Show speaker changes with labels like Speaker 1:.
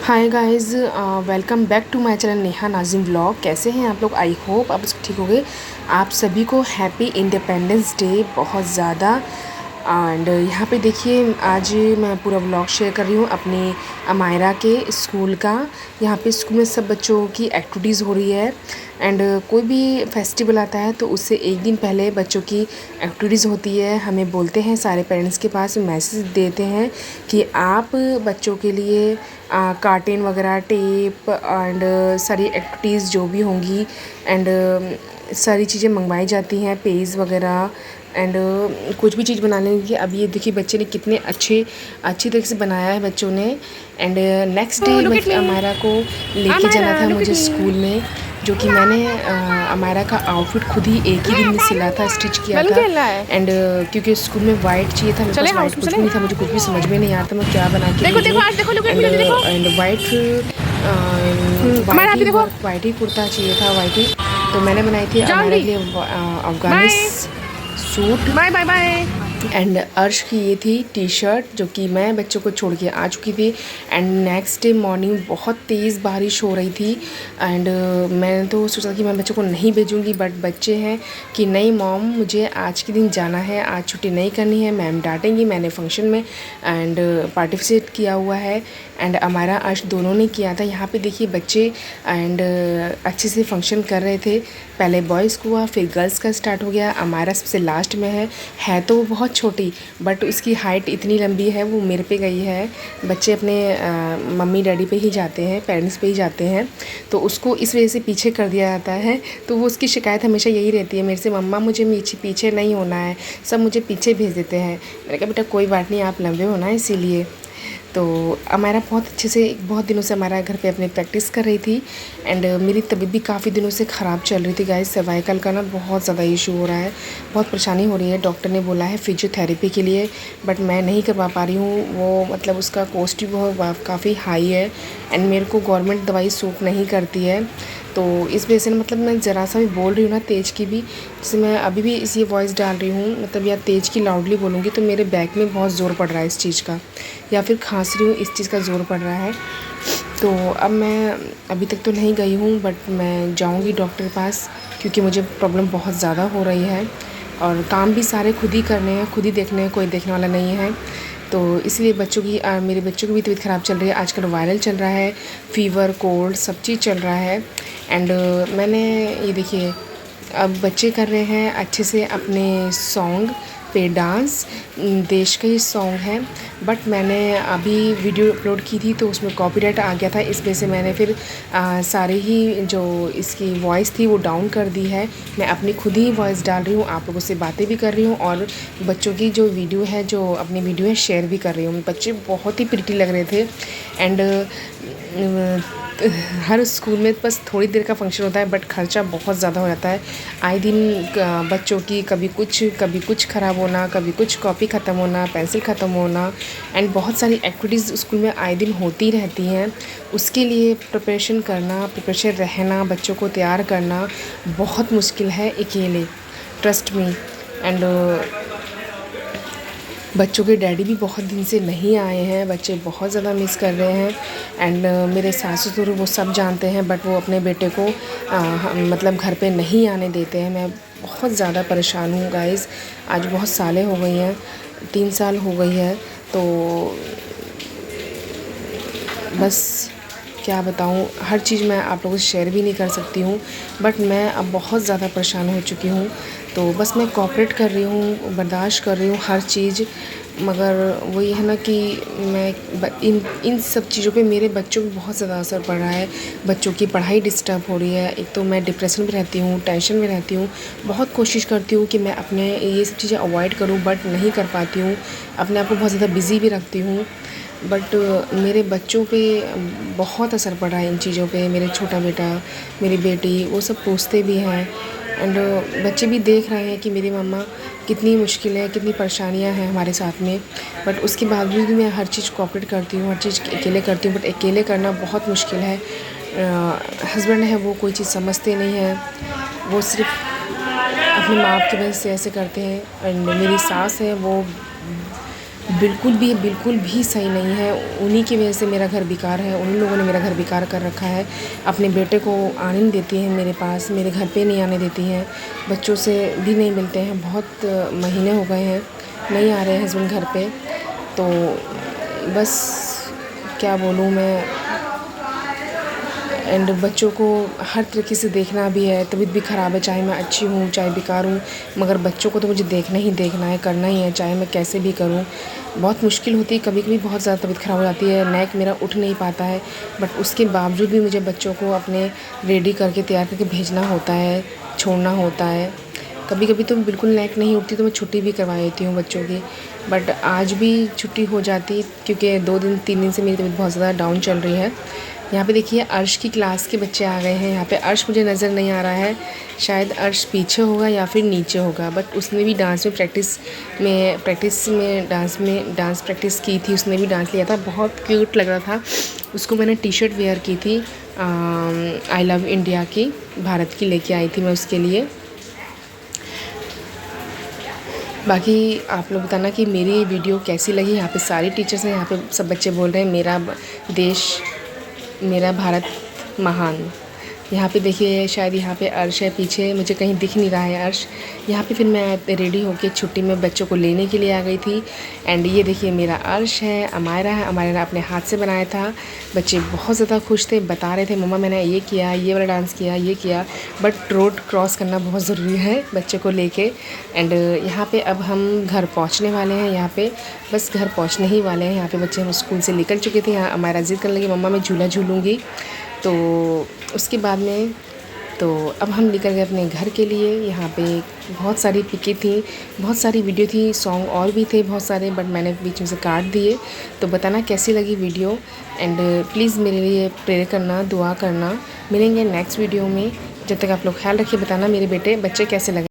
Speaker 1: Hi guys, welcome back to my channel Neha Nazim vlog. कैसे हैं आप लोग? आई होप आप सब ठीक होंगे। आप सभी को हैप्पी इंडिपेंडेंस डे बहुत ज़्यादा। एंड यहाँ पे देखिए, आज मैं पूरा व्लॉग शेयर कर रही हूँ अपनी अमायरा के स्कूल का। यहाँ पे स्कूल में सब बच्चों की एक्टिविटीज़ हो रही है। एंड कोई भी फेस्टिवल आता है तो उससे एक दिन पहले बच्चों की एक्टिविटीज़ होती है। हमें बोलते हैं, सारे पेरेंट्स के पास मैसेज देते हैं कि आप बच्चों के लिए कार्टन वगैरह, टेप एंड सारी एक्टिविटीज़ जो भी होंगी एंड सारी चीज़ें मंगवाई जाती हैं, पेज वगैरह एंड कुछ भी चीज़ बनाने की। अब ये देखिए बच्चे ने कितने अच्छी तरीके से बनाया है बच्चों ने। एंड नेक्स्ट डे अमायरा को लेके जाना था मुझे स्कूल में, जो कि मैंने अमायरा का आउटफिट खुद ही एक ही दिन में सिला था, स्टिच किया था। एंड क्योंकि स्कूल में वाइट चाहिए था, मेरे पास वाइट कुछ भी नहीं था, मुझे कुछ भी समझ में नहीं आता मैं क्या बना के एंड वाइट ही कुर्ता चाहिए था, वाइट ही। तो मैंने बनाई थी अमायरा के लिए Afghani suit. Bye bye bye. And Arsh की ये थी टी शर्ट, जो कि मैं बच्चों को छोड़ के आ चुकी थी। एंड नेक्स्ट डे मॉर्निंग बहुत तेज़ बारिश हो रही थी। एंड मैंने तो सोचा कि मैं बच्चों को नहीं भेजूंगी, बट बच्चे हैं कि नहीं मॉम, मुझे आज के दिन जाना है, आज छुट्टी नहीं करनी है, मैम डांटेंगी। मैंने फंक्शन में एंड पार्टिसिपेट किया हुआ है एंड हमारा अर्श दोनों ने किया था। यहाँ पे देखिए बच्चे एंड अच्छे से फंक्शन कर रहे थे। पहले बॉयज़ को हुआ, फिर गर्ल्स का स्टार्ट हो गया। हमारा सबसे लास्ट में है तो वो बहुत छोटी, बट उसकी हाइट इतनी लंबी है, वो मेरे पे गई है। बच्चे अपने मम्मी डैडी पे ही जाते हैं, पेरेंट्स पे ही जाते हैं, तो उसको इस वजह से पीछे कर दिया जाता है। तो वो उसकी शिकायत हमेशा यही रहती है मेरे से, मम्मा मुझे पीछे नहीं होना है, सब मुझे पीछे भेज देते हैं। मैंने कहा बेटा कोई बात नहीं, आप लंबे हो ना इसीलिए। तो हमारा बहुत अच्छे से बहुत दिनों से हमारा घर पे अपनी प्रैक्टिस कर रही थी। एंड मेरी तबीयत भी काफ़ी दिनों से ख़राब चल रही थी गाइस। सर्वाइकल का ना बहुत ज़्यादा इशू हो रहा है, बहुत परेशानी हो रही है। डॉक्टर ने बोला है फिजियोथेरेपी के लिए, बट मैं नहीं करवा पा रही हूँ। वो मतलब उसका कॉस्ट भी बहुत काफ़ी हाई है एंड मेरे को गवर्नमेंट दवाई सूट नहीं करती है। तो इस वजह से मतलब मैं ज़रा सा भी बोल रही हूँ ना तेज़ की भी, जैसे मैं अभी भी इसी वॉइस डाल रही हूँ, मतलब या तेज़ की लाउडली बोलूँगी तो मेरे बैक में बहुत ज़ोर पड़ रहा है इस चीज़ का, या फिर खांस रही हूँ इस चीज़ का ज़ोर पड़ रहा है। तो अब मैं अभी तक तो नहीं गई हूँ, बट मैं जाऊँगी डॉक्टर के पास, क्योंकि मुझे प्रॉब्लम बहुत ज़्यादा हो रही है और काम भी सारे खुद ही करने हैं, खुद ही देखने हैं, कोई देखने वाला नहीं है। तो इसलिए मेरे बच्चों की भी तबीयत ख़राब चल रही है। आजकल वायरल चल रहा है, फीवर कोल्ड सब चीज़ चल रहा है। एंड मैंने ये देखिए, अब बच्चे कर रहे हैं अच्छे से अपने सॉन्ग पे डांस, देश का ही सॉन्ग है, बट मैंने अभी वीडियो अपलोड की थी तो उसमें कॉपीराइट आ गया था। इस वजह से मैंने फिर सारे ही जो इसकी वॉइस थी वो डाउन कर दी है। मैं अपनी खुद ही वॉइस डाल रही हूँ, आप लोगों से बातें भी कर रही हूँ और बच्चों की जो वीडियो है, जो अपनी वीडियो है, शेयर भी कर रही हूँ। बच्चे बहुत ही प्रिटी लग रहे थे। एंड हर स्कूल में बस थोड़ी देर का फंक्शन होता है, बट खर्चा बहुत ज़्यादा हो जाता है। आए दिन बच्चों की कभी कुछ ख़राब होना, कभी कुछ कॉपी ख़त्म होना, पेंसिल ख़त्म होना एंड बहुत सारी एक्टिविटीज़ स्कूल में आए दिन होती रहती हैं। उसके लिए प्रिपरेशन रहना, बच्चों को तैयार करना बहुत मुश्किल है अकेले, ट्रस्ट मी। एंड बच्चों के डैडी भी बहुत दिन से नहीं आए हैं, बच्चे बहुत ज़्यादा मिस कर रहे हैं। एंड मेरे सासू ससुर वो सब जानते हैं, बट वो अपने बेटे को मतलब घर पे नहीं आने देते हैं। मैं बहुत ज़्यादा परेशान हूँ गाइस। आज बहुत सालें हो गई हैं, 3 साल हो गई है। तो बस क्या बताऊँ, हर चीज़ मैं आप लोगों से शेयर भी नहीं कर सकती हूँ, बट मैं अब बहुत ज़्यादा परेशान हो चुकी हूँ। तो बस मैं कोऑपरेट कर रही हूँ, बर्दाश्त कर रही हूँ हर चीज़, मगर वही है ना कि मैं इन सब चीज़ों पे मेरे बच्चों पे बहुत ज़्यादा असर पड़ रहा है। बच्चों की पढ़ाई डिस्टर्ब हो रही है। एक तो मैं डिप्रेशन में रहती हूँ, टेंशन में रहती हूँ। बहुत कोशिश करती हूँ कि मैं अपने ये सब चीज़ें अवॉइड करूँ, बट नहीं कर पाती हूँ। अपने आप को बहुत ज़्यादा बिज़ी भी रखती हूँ, बट मेरे बच्चों पे बहुत असर पड़ रहा है इन चीज़ों पे। मेरे छोटा बेटा, मेरी बेटी, वो सब पूछते भी हैं एंड बच्चे भी देख रहे हैं कि मेरी मम्मा कितनी मुश्किल है, कितनी परेशानियां हैं हमारे साथ में, बट उसके बावजूद भी मैं हर चीज़ कोऑपरेट करती हूँ, हर चीज़ अकेले करती हूँ। बट अकेले करना बहुत मुश्किल है। हस्बैंड है वो कोई चीज़ समझते नहीं हैं, वो सिर्फ अपने माँ बाप की वजह से ऐसे करते हैं। एंड मेरी सास है, वो बिल्कुल भी सही नहीं है। उन्हीं की वजह से मेरा घर बेकार है, उन लोगों ने मेरा घर बेकार कर रखा है। अपने बेटे को आने नहीं देती हैं मेरे पास, मेरे घर पे नहीं आने देती हैं, बच्चों से भी नहीं मिलते हैं। बहुत महीने हो गए हैं नहीं आ रहे हैं हस्बैंड घर पे। तो बस क्या बोलूँ मैं। एंड बच्चों को हर तरीके से देखना भी है, तबीयत भी ख़राब है, चाहे मैं अच्छी हूँ चाहे बेकार हूँ, मगर बच्चों को तो मुझे देखना ही देखना है, करना ही है, चाहे मैं कैसे भी करूँ। बहुत मुश्किल होती है, कभी कभी बहुत ज़्यादा तबीयत ख़राब हो जाती है, नेक मेरा उठ नहीं पाता है, बट उसके बावजूद भी मुझे बच्चों को अपने रेडी करके तैयार करके भेजना होता है, छोड़ना होता है। कभी कभी तो बिल्कुल नेक नहीं उठती तो मैं छुट्टी भी करवा देती हूँ बच्चों की, बट आज भी छुट्टी हो जाती क्योंकि 3 दिन से मेरी तबीयत बहुत ज़्यादा डाउन चल रही है। यहाँ पे देखिए अर्श की क्लास के बच्चे आ गए हैं। यहाँ पे अर्श मुझे नज़र नहीं आ रहा है, शायद अर्श पीछे होगा या फिर नीचे होगा, बट उसने भी डांस में डांस प्रैक्टिस की थी, उसने भी डांस लिया था, बहुत क्यूट लग रहा था। उसको मैंने टी शर्ट वेयर की थी आई लव इंडिया की, भारत की लेके आई थी मैं उसके लिए। बाकी आप लोग बताना कि मेरी वीडियो कैसी लगी। यहाँ पे सारी टीचर्स हैं, यहाँ पे सब बच्चे बोल रहे हैं मेरा देश मेरा भारत महान। यहाँ पे देखिए शायद यहाँ पे अर्श है पीछे, मुझे कहीं दिख नहीं रहा है अर्श। यहाँ पे फिर मैं रेडी होके छुट्टी में बच्चों को लेने के लिए आ गई थी। एंड ये देखिए मेरा अर्श है, अमायरा है, अमायरा ने अपने हाथ से बनाया था। बच्चे बहुत ज़्यादा खुश थे, बता रहे थे मम्मा मैंने ये किया, ये वाला डांस किया, ये किया। बट रोड क्रॉस करना बहुत ज़रूरी है बच्चे को लेके। एंड यहाँ पे अब हम घर पहुँचने वाले हैं। यहाँ पे बस घर पहुँचने ही वाले हैं। यहाँ पे बच्चे हम स्कूल से निकल चुके थे। यहाँ अमायरा ज़िद करने लगी मम्मा मैं झूला झूलूँगी। तो उसके बाद में तो अब हम निकल गए अपने घर के लिए। यहाँ पे बहुत सारी पिकें थी, बहुत सारी वीडियो थी, सॉन्ग और भी थे बहुत सारे, बट मैंने बीच में से काट दिए। तो बताना कैसी लगी वीडियो, एंड प्लीज़ मेरे लिए प्रेयर करना, दुआ करना। मिलेंगे नेक्स्ट वीडियो में। जब तक आप लोग ख्याल रखिए, बताना मेरे बच्चे कैसे लगे।